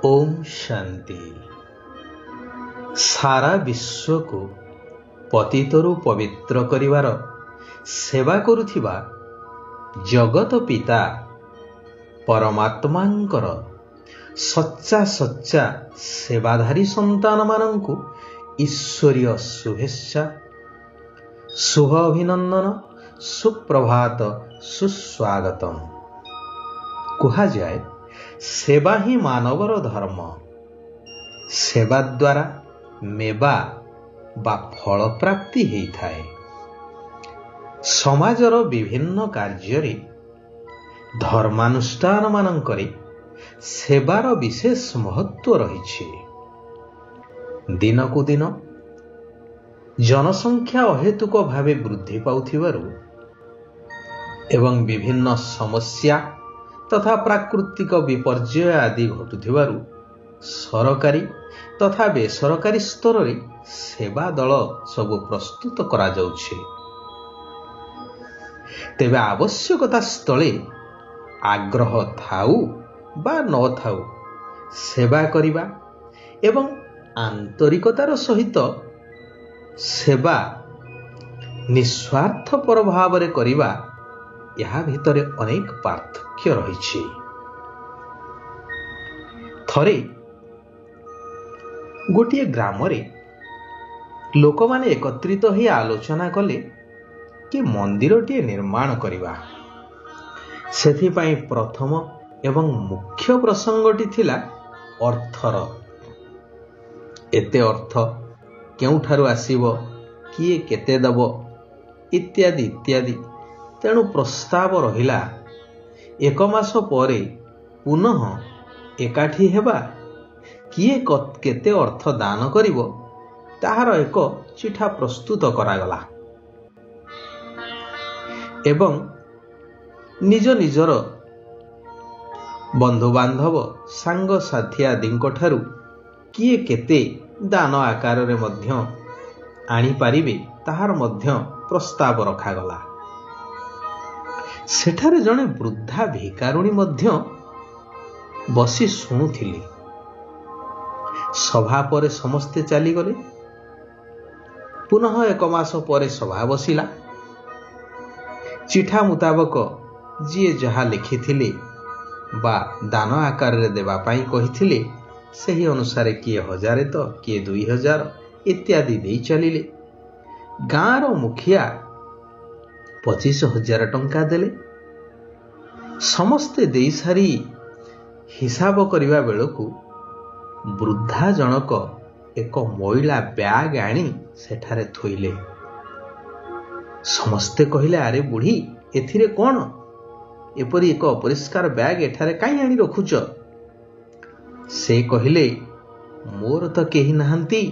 ओम शांति। सारा विश्व को पतितरु पवित्र करिवार सेवा करुथिबा जगत पिता परमात्मांकर सच्चा सच्चा सेवाधारी संतान मानंकु ईश्वरीय शुभेच्छा, शुभ अभिनंदन, सुप्रभात, सुस्वागतम। कहा जाए सेवा ही मानवर धर्म। सेवा द्वारा मेवा बा फल प्राप्ति होइथाए। समाजर विभिन्न कार्य धर्मानुष्ठान मानंकरे सेवार विशेष महत्व रहिछि। दिनकु दिन जनसंख्या अहेतुक भावे वृद्धि पाउथिबारु एवं विभिन्न समस्या तथा प्राकृतिक विपर्यय आदि घटुथिबारु सरकारी तथा बेसरकारी स्तर रे सेवा दल सब प्रस्तुत करा जाउछि। तेबे आवश्यकता स्थले आग्रह थाउ बा न थाउ सेवा करिबा एवं आंतरिकतार सहित सेवा निस्वार्थपर भावरे करिबा या भितरे अनेक पार्थक्य रहिछि। थरे गोटे ग्राम रे लोक माने एकत्रित ही आलोचना कले कि मंदिरटीए निर्माण करिबा। सेथिपाई प्रथम एवं मुख्य प्रसंगटी थिला अर्थर। एते अर्थ केउठारु आसीबो, किए केते दबो इत्यादि इत्यादि। तेणु प्रस्ताव रहिला एक मास परे पुनः एकाठी हेबा, किए केते अर्थ दान करिबो ताहार एक चिठा प्रस्तुत करागला एवं निज निजर बंधु बांधव सांग साथी आदिंको ठारू किए केते दान आकार रे मध्य आनी पारिबे ताहार मध्य प्रस्ताव रखागला। सेठारे जणे वृद्धा भिकारुणी मध्य बसी शुणुथिले। सभा परे समस्ते चली गले। पुनः एक मास परे सभा बसिला। चिठा मुताबक जिए जहा लिखिथिले बा दान आकार रे देबा पाई कहिथिले सही अनुसार किए 1000 तो किए 2000 इत्यादि देई चलिले। गाँर मुखिया 25,000 टंका देले। समस्ते देई सारी हिसाब करिबा बेलकु वृद्धा जनक एक मैला बैग आनी सेठारे थोइले। समस्ते कहिले, अरे बुढ़ी एथिरे कोन एपरी एक अपरिष्कार बैग एठारे काई आनी रखुच? से कहिले, मोर तो केही नाहंती,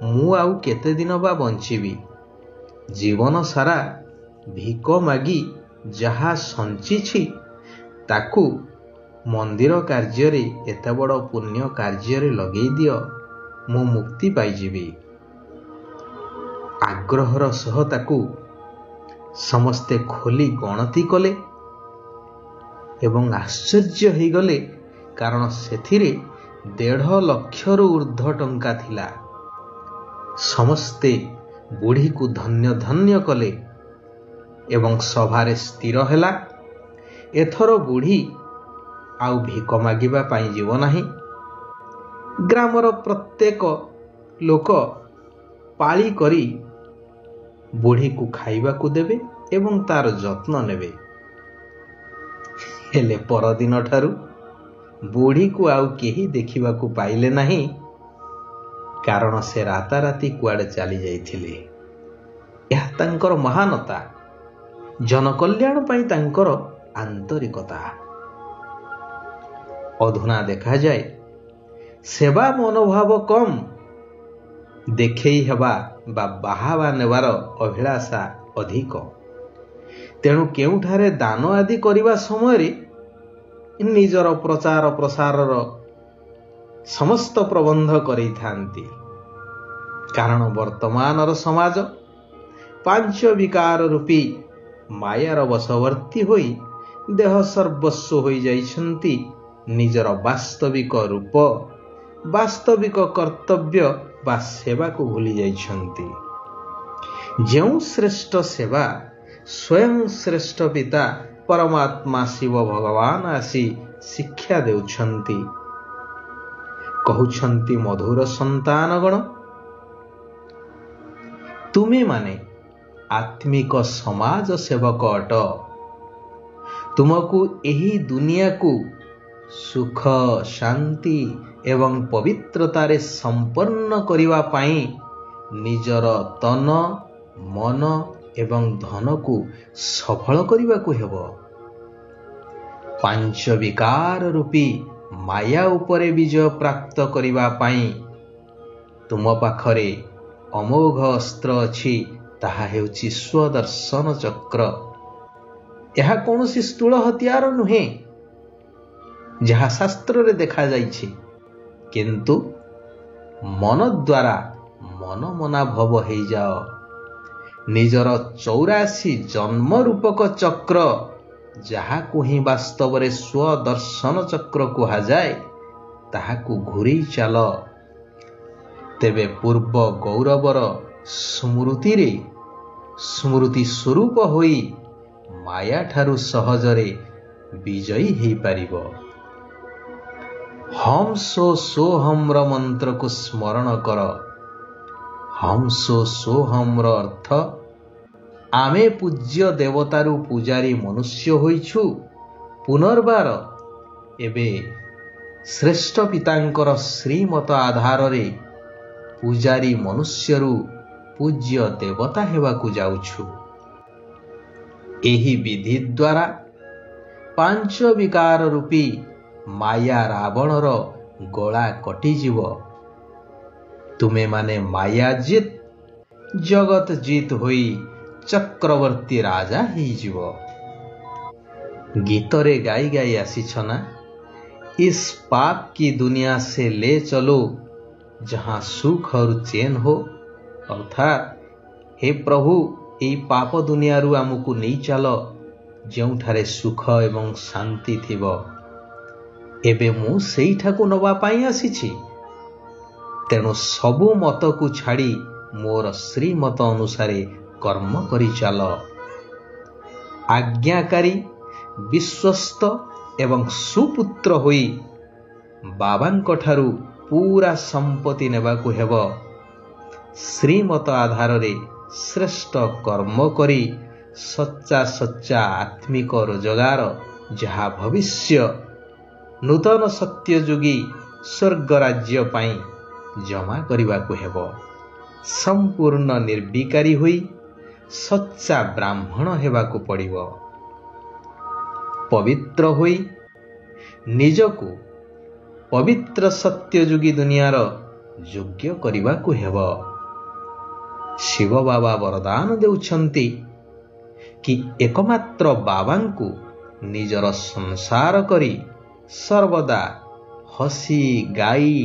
मु आउ केते दिन बा बंचिबी। जीवन सारा भिक मागी जहा संचिछि ताकू मंदिर कार्य रे एते बड़ पुण्य कार्य रे लगेई दियो, मु मुक्ति पाई जीवी। आग्रहर सह ताकू समस्ते खोली गणति कले एवं आश्चर्य हो गले, कारण सेथिरे 1.5 लाख ऊर्ध्व टंका थिला। समस्ते बुढ़ी को धन्य धन्य कले एवं सभारे स्थिर हैला, एथर बुढ़ी आउ भिक मागिबा पाई जीव नाही। ग्रामर प्रत्येक लोक पाली करी बुढ़ी को खाइबा को देबे एवं तार जत्न नेबे। हेले परदिन ठारू बुढ़ी को आउ केही देखिबा को पाइले नाही, कारण से राताराती कुआडे चली जाइथिले। यह तांकर महानता, जनकल्याण पाई तांकर आंतरिकता। अधुना देखा जाए सेवा मनोभाव कम, देखेई हेबा बा बाहावा नेबार अभिलाषा अधिक। तेणु केउठारे दान आदि करिबा समय रे निजर प्रचार प्रसारर समस्त प्रबंध करै थांती। कारण वर्तमानर समाज 5 विकार रूपी मायार वशवर्ती होई देह सर्वस्व होई जाइछंती ନିଜର ବାସ୍ତବିକ ରୂପ, ବାସ୍ତବିକ କର୍ତ୍ତବ୍ୟ ବା ସେବାକୁ ଭୁଲି ଯାଇଛନ୍ତି। ଯେଉଁ ଶ୍ରେଷ୍ଠ ସେବା ସ୍ୱୟଂ ଶ୍ରେଷ୍ଠ ପିତା ପରମାତ୍ମା ଶିବ ଭଗବାନ ଆସି ଶିକ୍ଷା ଦେଉଛନ୍ତି। କହୁଛନ୍ତି ମଧୁର ସନ୍ତାନଗଣ, ତୁମେମାନେ ଆତ୍ମିକ ସମାଜ ସେବକ ଅଟ। ତୁମକୁ ଏହି ଦୁନିଆକୁ ସୁଖ, ଶାନ୍ତି ଏବଂ ପବିତ୍ରତାରେ ସମ୍ପନ୍ନ କରିବା ପାଇଁ ନିଜର ତନ, ମନ ଏବଂ ଧନକୁ ସଫଳ କରିବାକୁ ହେବ। ପାଞ୍ଚ ବିକାର ରୂପୀ ମାୟା ଉପରେ ବିଜୟ ପ୍ରାପ୍ତ କରିବା ପାଇଁ ତୁମ ପାଖରେ ଅମୋଘ ଅସ୍ତ୍ର ଅଛି, ତାହା ହେଉଛି ସ୍ୱଦର୍ଶନ ଚକ୍ର। ଏହା କୌଣସି ସ୍ଥୂଳ ହତିଆର ନୁହେଁ ଯାହା ଶାସ୍ତ୍ରରେ ଦେଖାଯାଇଛି, କିନ୍ତୁ ମନ ଦ୍ୱାରା ମନମନା ଭବ ହେଇଯାଅ। ନିଜର 84 ଜନ୍ମ ରୂପକ ଚକ୍ର, ଯାହାକୁ ହିଁ ବାସ୍ତବରେ ସ୍ୱଦର୍ଶନ ଚକ୍ର କୁହାଯାଏ, ତାହାକୁ ଘୂରେଇ ଚାଲ। ତେବେ ପୂର୍ବ ଗୌରବର ସ୍ମୃତିରେ ସ୍ମୃତି ସ୍ୱରୂପ ହୋଇ ମାୟାଠାରୁ ସହଜରେ ବିଜୟୀ ହେଇପାରିବ। ହମ୍ ସୋ ସୋହମ୍ର ମନ୍ତ୍ରକୁ ସ୍ମରଣ କର। ହମ୍ ସୋ ସୋହମ୍ର ଅର୍ଥ, ଆମେ ପୂଜ୍ୟ ଦେବତାରୁ ପୂଜାରୀ ମନୁଷ୍ୟ ହୋଇଛୁ। ପୁନର୍ବାର ଏବେ ଶ୍ରେଷ୍ଠ ପିତାଙ୍କର ଶ୍ରୀମତ ଆଧାରରେ ପୂଜାରୀ ମନୁଷ୍ୟରୁ ପୂଜ୍ୟ ଦେବତା ହେବାକୁ ଯାଉଛୁ। ଏହି ବିଧି ଦ୍ୱାରା 5 ବିକାର ରୂପୀ ମାୟା ରାବଣର ଗଳା କଟିଯିବ। ତୁମେମାନେ ମାୟା ଜିତ୍, ଜଗତ ଜିତ୍ ହୋଇ ଚକ୍ରବର୍ତ୍ତୀ ରାଜା ହେଇଯିବ। ଗୀତରେ ଗାଇ ଗାଇ ଆସିଛ ନା, ଇସ୍ ପାପ କି ଦୁନିଆ ସେ ଲେ ଚଲୋ ଜହାଁ ସୁଖ और ଚେନ ହୋ। ଅର୍ଥାତ୍, ହେ ପ୍ରଭୁ, ଏହି ପାପ ଦୁନିଆରୁ ଆମକୁ ନେଇ ଚାଲ, ଯେଉଁଠାରେ ସୁଖ ଏବଂ ଶାନ୍ତି ଥିବ। ଏବେ ମୁଁ ସେଇଠାକୁ ନେବା ପାଇଁ ଆସିଛି। ତେଣୁ ସବୁ ମତକୁ ଛାଡ଼ି ମୋର ଶ୍ରୀମତ ଅନୁସାରେ କର୍ମ କରିଚାଲ। ଆଜ୍ଞାକାରୀ, ବିଶ୍ୱସ୍ତ ଏବଂ ସୁପୁତ୍ର ହୋଇ ବାବାଙ୍କଠାରୁ ପୁରା ସମ୍ପତ୍ତି ନେବାକୁ ହେବ। ଶ୍ରୀମତ ଆଧାରରେ ଶ୍ରେଷ୍ଠ କର୍ମ କରି ସଚ୍ଚା ଆତ୍ମିକ ରୋଜଗାର, ଯାହା ଭବିଷ୍ୟ ନୂତନ ସତ୍ୟଯୁଗୀ ସ୍ୱର୍ଗ ରାଜ୍ୟ ପାଇଁ ଜମା କରିବାକୁ ହେବ। ସମ୍ପୂର୍ଣ୍ଣ ନିର୍ବିକାରୀ ହୋଇ ସଚ୍ଚା ବ୍ରାହ୍ମଣ ହେବାକୁ ପଡ଼ିବ। ପବିତ୍ର ହୋଇ ନିଜକୁ ପବିତ୍ର ସତ୍ୟଯୁଗୀ ଦୁନିଆର ଯୋଗ୍ୟ କରିବାକୁ ହେବ। ଶିବ ବାବା ବରଦାନ ଦେଉଛନ୍ତି କି ଏକମାତ୍ର ବାବାଙ୍କୁ ନିଜର ସଂସାର କରି ସର୍ବଦା ହସି ଗାଇ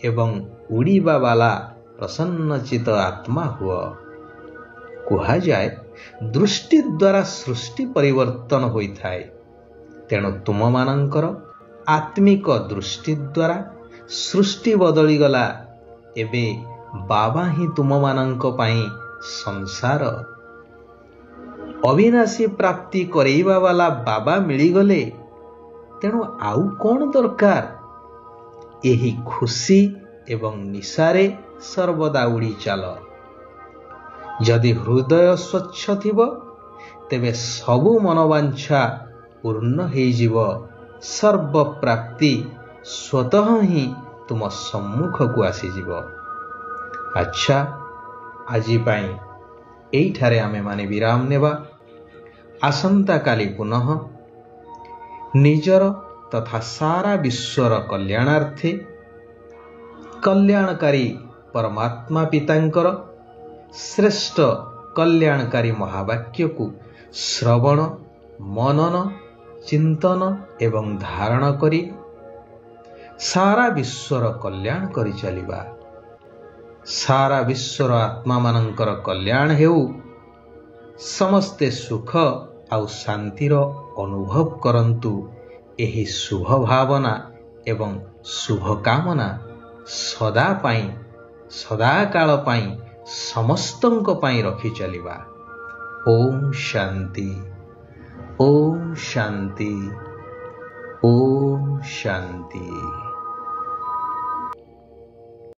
ଏବଂ ଉଡ଼ିବା ବାଲା ପ୍ରସନ୍ନଚିତ ଆତ୍ମା ହୁଅ। କୁହାଯାଏ, ଦୃଷ୍ଟି ଦ୍ୱାରା ସୃଷ୍ଟି ପରିବର୍ତ୍ତନ ହୋଇଥାଏ। ତେଣୁ ତୁମମାନଙ୍କର ଆତ୍ମିକ ଦୃଷ୍ଟି ଦ୍ୱାରା ସୃଷ୍ଟି ବଦଳିଗଲା। ଏବେ ବାବା ହିଁ ତୁମମାନଙ୍କ ପାଇଁ ସଂସାର। ଅବିନାଶୀ ପ୍ରାପ୍ତି କରେଇବା ବାଲା ବାବା ମିଳିଗଲେ, ତେଣୁ ଆଉ କ'ଣ ଦରକାର? ଏହି ଖୁସି ଏବଂ ନିଶାରେ ସର୍ବଦା ଉଡ଼ି ଚାଲ। ଯଦି ହୃଦୟ ସ୍ୱଚ୍ଛ ଥିବ, ତେବେ ସବୁ ମନୋବାଞ୍ଛା ପୂର୍ଣ୍ଣ ହେଇଯିବ। ସର୍ବପ୍ରାପ୍ତି ସ୍ୱତଃ ହିଁ ତୁମ ସମ୍ମୁଖକୁ ଆସିଯିବ। ଆଚ୍ଛା, ଆଜି ପାଇଁ ଏଇଠାରେ ଆମେମାନେ ବିରାମ ନେବା। ଆସନ୍ତାକାଲି ପୁନଃ ନିଜର ତଥା ସାରା ବିଶ୍ୱର କଲ୍ୟାଣାର୍ଥେ କଲ୍ୟାଣକାରୀ ପରମାତ୍ମା ପିତାଙ୍କର ଶ୍ରେଷ୍ଠ କଲ୍ୟାଣକାରୀ ମହାବାକ୍ୟକୁ ଶ୍ରବଣ, ମନନ, ଚିନ୍ତନ ଏବଂ ଧାରଣ କରି ସାରା ବିଶ୍ୱର କଲ୍ୟାଣ କରିଚାଲିବା। ସାରା ବିଶ୍ୱର ଆତ୍ମାମାନଙ୍କର କଲ୍ୟାଣ ହେଉ। ସମସ୍ତେ ସୁଖ ଆଉ ଶାନ୍ତିର ଅନୁଭବ କରନ୍ତୁ। ଏହି ଶୁଭ ଭାବନା ଏବଂ ଶୁଭକାମନା ସଦାକାଳ ପାଇଁ ସମସ୍ତଙ୍କ ପାଇଁ ରଖି ଚାଲିବା। ଓମ୍ ଶାନ୍ତି, ଓମ୍ ଶାନ୍ତି, ଓମ୍ ଶାନ୍ତି।